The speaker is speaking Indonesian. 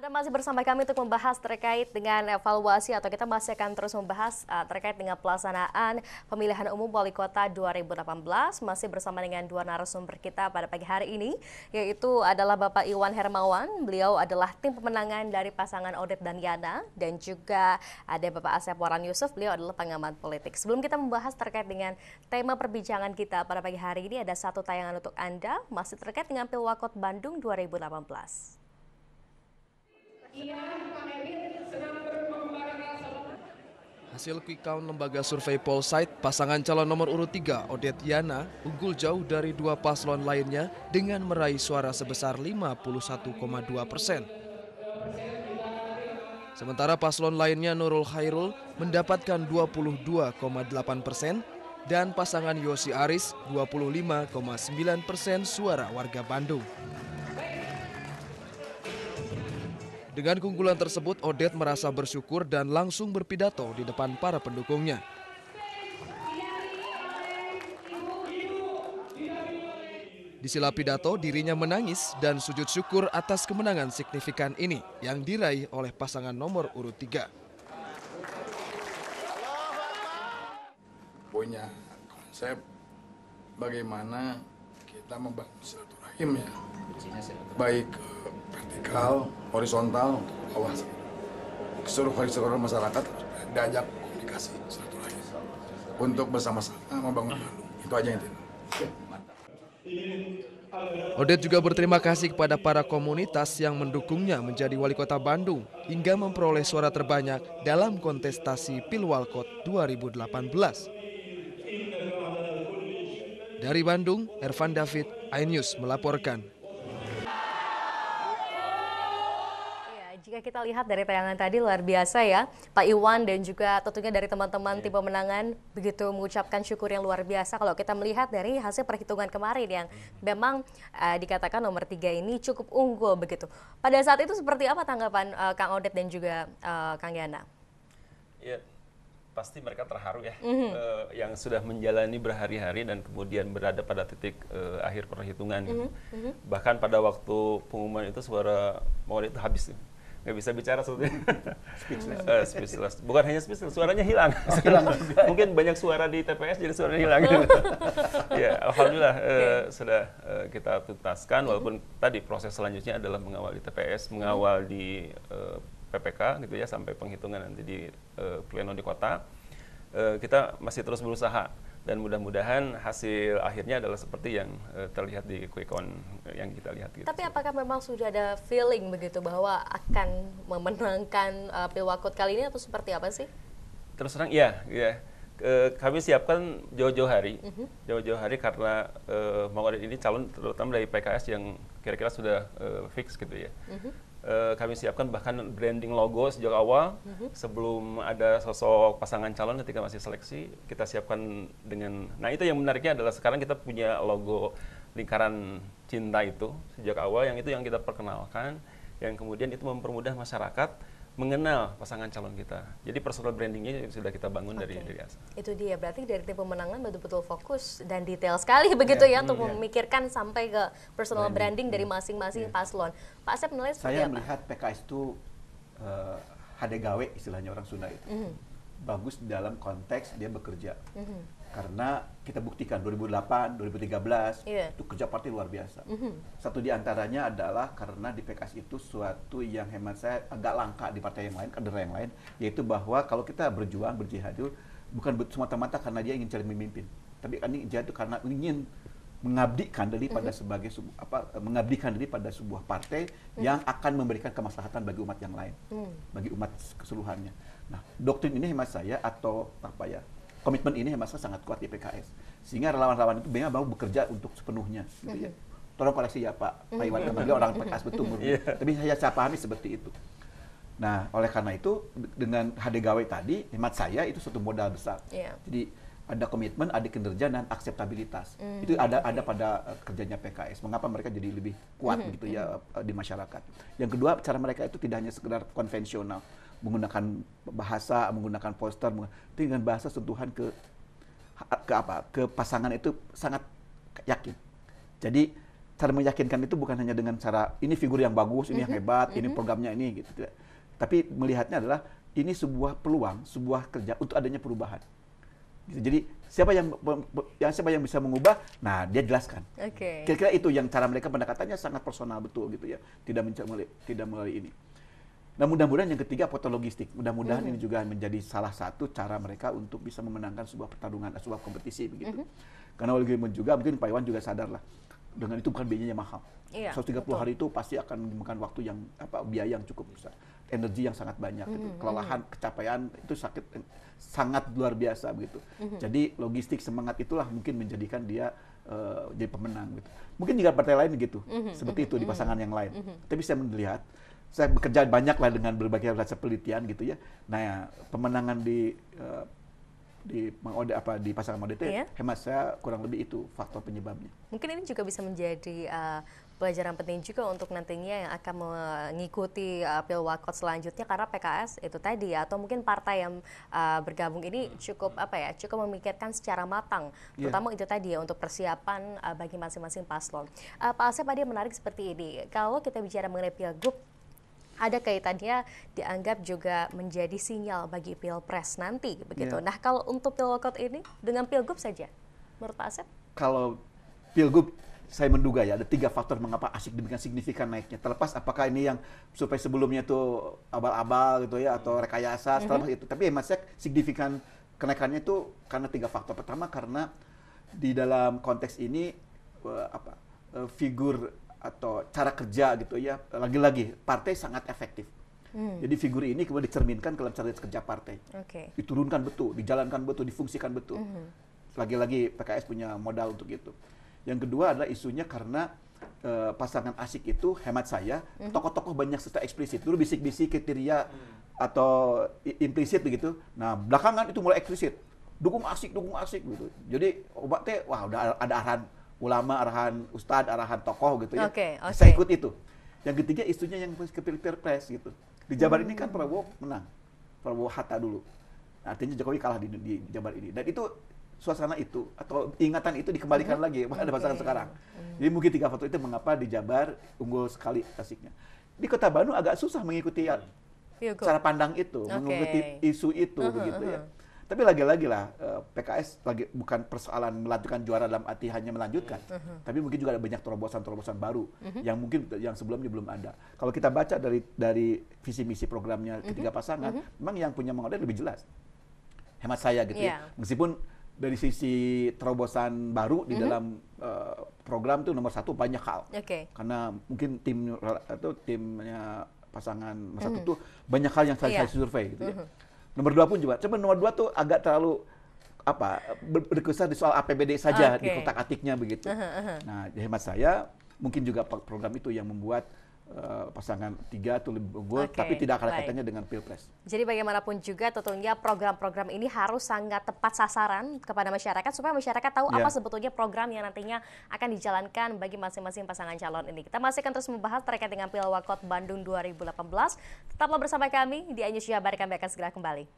Anda masih bersama kami untuk membahas terkait dengan evaluasi atau kita masih akan terus membahas terkait dengan pelaksanaan pemilihan umum wali kota 2018. Masih bersama dengan dua narasumber kita pada pagi hari ini, yaitu adalah Bapak Iwan Hermawan. Beliau adalah tim pemenangan dari pasangan Oded dan Yana, dan juga ada Bapak Asep Waran Yusuf. Beliau adalah pengamat politik. Sebelum kita membahas terkait dengan tema perbincangan kita pada pagi hari ini, ada satu tayangan untuk Anda masih terkait dengan Pilwakot Bandung 2018. Hasil quick count lembaga survei Polsite, pasangan calon nomor urut 3 Oded Yana unggul jauh dari dua paslon lainnya dengan meraih suara sebesar 51,2%. Sementara paslon lainnya Nurul Khairul mendapatkan 22,8% dan pasangan Yosi Aris 25,9% suara warga Bandung. Dengan keunggulan tersebut, Oded merasa bersyukur dan langsung berpidato di depan para pendukungnya. Di sela pidato, dirinya menangis dan sujud syukur atas kemenangan signifikan ini yang diraih oleh pasangan nomor urut 3. Punya konsep bagaimana kita membangun silaturahim ya, baik vertikal, horizontal, bawah. Seluruh masyarakat diajak komunikasi silaturahim untuk bersama-sama membangun Bandung. Itu aja yang intinya. Oded juga berterima kasih kepada para komunitas yang mendukungnya menjadi wali kota Bandung hingga memperoleh suara terbanyak dalam kontestasi Pilwalkot 2018. Dari Bandung, Ervan David, iNews melaporkan. Jika kita lihat dari tayangan tadi luar biasa ya, Pak Iwan dan juga tentunya dari teman-teman tim pemenangan begitu mengucapkan syukur yang luar biasa. Kalau kita melihat dari hasil perhitungan kemarin yang memang dikatakan nomor 3 ini cukup unggul begitu. Pada saat itu seperti apa tanggapan Kang Oded dan juga Kang Yana? Ya, pasti mereka terharu ya, yang sudah menjalani berhari-hari dan kemudian berada pada titik akhir perhitungan. Bahkan pada waktu pengumuman itu suara Maulid itu habis. Nggak bisa bicara sebetulnya. Speechless. Bukan hanya speechless, suaranya hilang. Mungkin banyak suara di TPS jadi suaranya hilang. Ya, alhamdulillah sudah kita tuntaskan, walaupun tadi proses selanjutnya adalah mengawal di TPS, mengawal di PPK gitu ya, sampai penghitungan nanti di pleno di kota. Kita masih terus berusaha dan mudah-mudahan hasil akhirnya adalah seperti yang terlihat di quick count yang kita lihat. Gitu. Tapi apakah memang sudah ada feeling begitu bahwa akan memenangkan Pilwakot kali ini atau seperti apa sih? Terus terang, ya. Kami siapkan jauh-jauh hari, karena Mang Oded ini calon terutama dari PKS yang kira-kira sudah fix gitu ya. Kami siapkan bahkan branding logo sejak awal, sebelum ada sosok pasangan calon ketika masih seleksi, kita siapkan dengan, nah itu yang menariknya adalah sekarang kita punya logo lingkaran cinta itu sejak awal, yang itu yang kita perkenalkan, yang kemudian itu mempermudah masyarakat mengenal pasangan calon kita. Jadi personal brandingnya sudah kita bangun dari asal. Itu dia, berarti dari tim pemenangan betul-betul fokus dan detail sekali begitu ya untuk memikirkan sampai ke personal branding dari masing-masing paslon. Pak Asep menilai seperti apa? Saya melihat PKS itu hadegawe istilahnya orang Sunda itu. Bagus dalam konteks dia bekerja. Karena kita buktikan 2008, 2013 itu kerja partai luar biasa. Satu di antaranya adalah karena di PKS itu suatu yang hemat saya agak langka di partai yang lain, kader yang lain, yaitu bahwa kalau kita berjuang, berjihad itu bukan semata-mata karena dia ingin cari memimpin, tapi ini jihad itu karena ingin mengabdikan diri pada mengabdikan diri pada sebuah partai yang akan memberikan kemaslahatan bagi umat yang lain, bagi umat keseluruhannya. Nah, doktrin ini hemat saya atau apa ya? Komitmen ini hemat saya sangat kuat di PKS, sehingga relawan-relawan itu memang mau bekerja untuk sepenuhnya, gitu ya. Tolong koreksi ya Pak Iwan, karena dia orang PKS betul, tapi saya pahami seperti itu. Nah, oleh karena itu dengan hadegawe tadi, hemat saya itu suatu modal besar. Jadi ada komitmen, ada kinerja dan akseptabilitas. Itu ada pada kerjanya PKS. Mengapa mereka jadi lebih kuat begitu ya di masyarakat. Yang kedua, cara mereka itu tidak hanya sekedar konvensional, menggunakan bahasa, menggunakan poster, tapi dengan bahasa sentuhan ke pasangan itu sangat yakin. Jadi cara meyakinkan itu bukan hanya dengan cara ini figur yang bagus, ini yang hebat, ini programnya ini gitu. Tidak. Tapi melihatnya adalah ini sebuah peluang, sebuah kerja untuk adanya perubahan. Gitu. Jadi siapa yang bisa mengubah, nah dia jelaskan. Kira-kira itu yang cara mereka pendekatannya sangat personal betul gitu ya, tidak melalui ini. Nah mudah-mudahan yang ketiga foto logistik, mudah-mudahan ini juga menjadi salah satu cara mereka untuk bisa memenangkan sebuah pertarungan, sebuah kompetisi begitu. Karena juga mungkin Pak Iwan juga sadar lah, dengan itu bukan biayanya mahal. 130 hari itu pasti akan memakan waktu yang biaya yang cukup besar, energi yang sangat banyak, gitu. Kelelahan, kecapaian itu sangat luar biasa begitu. Jadi logistik semangat itulah mungkin menjadikan dia jadi pemenang gitu. Mungkin juga partai lain gitu, seperti itu di pasangan yang lain. Tapi saya melihat, saya bekerja banyak lah dengan berbagai rasa penelitian gitu ya. Nah, pemenangan di pasangan ODT, hemat saya kurang lebih itu faktor penyebabnya. Mungkin ini juga bisa menjadi pelajaran penting juga untuk nantinya yang akan mengikuti Pilwakot selanjutnya, karena PKS itu tadi atau mungkin partai yang bergabung ini cukup memikirkan secara matang, terutama itu tadi ya untuk persiapan bagi masing-masing paslon. Pak Asep, tadi menarik seperti ini. Kalau kita bicara mengenai Pilgub, ada kaitannya dianggap juga menjadi sinyal bagi Pilpres nanti begitu. Nah, kalau untuk Pilwakot ini dengan Pilgub saja, menurut Pak Asep? Kalau Pilgub, saya menduga ya ada 3 faktor mengapa asik demikian signifikan naiknya. Terlepas apakah ini yang survei sebelumnya itu abal-abal gitu ya atau rekayasa, setelah itu. Tapi hemat saya signifikan kenaikannya itu karena 3 faktor. Pertama karena di dalam konteks ini figur atau cara kerja gitu ya, lagi-lagi partai sangat efektif. Jadi figur ini kemudian dicerminkan dalam cara kerja partai. Diturunkan betul, dijalankan betul, difungsikan betul. Lagi-lagi PKS punya modal untuk itu. Yang kedua adalah isunya karena pasangan asik itu hemat saya, tokoh-tokoh banyak secara eksplisit. Dulu bisik-bisik kriteria atau implisit begitu. Nah, belakangan itu mulai eksplisit. Dukung asik gitu. Jadi obatnya udah ada arahan ulama, arahan ustadz, arahan tokoh gitu ya. Saya ikut itu. Yang ketiga isunya yang ke Pilpres gitu. Di Jabar ini kan Prabowo menang. Prabowo Hatta dulu. Nah, artinya Jokowi kalah di Jabar ini. Dan itu suasana itu atau ingatan itu dikembalikan lagi pada pasangan sekarang. Jadi mungkin 3 faktor itu mengapa di Jabar unggul sekali asiknya. Di Kota Bandung agak susah mengikuti cara pandang itu, mengikuti isu itu begitu ya. Tapi lagi-lagi lah, PKS lagi bukan persoalan melanjutkan juara dalam arti hanya melanjutkan, tapi mungkin juga ada banyak terobosan-terobosan baru yang mungkin yang sebelumnya belum ada. Kalau kita baca dari visi misi programnya ketiga pasangan, memang yang punya model lebih jelas. Hemat saya gitu ya. Meskipun dari sisi terobosan baru di dalam program itu nomor 1 banyak hal. Karena mungkin timnya pasangan nomor 1 itu banyak hal yang saya survei gitu ya. Nomor 2 pun juga, cuma nomor 2 tuh agak terlalu berkesan di soal APBD saja di kotak-atiknya begitu. Nah, di hemat saya mungkin juga program itu yang membuat pasangan 3 itu lebih unggul, tapi tidak ada kaitannya dengan Pilpres. Jadi bagaimanapun juga tentunya program-program ini harus sangat tepat sasaran kepada masyarakat supaya masyarakat tahu apa sebetulnya program yang nantinya akan dijalankan bagi masing-masing pasangan calon ini. Kita masih akan terus membahas terkait dengan Pilwakot Bandung 2018. Tetaplah bersama kami di iNews Jabar, kami akan segera kembali.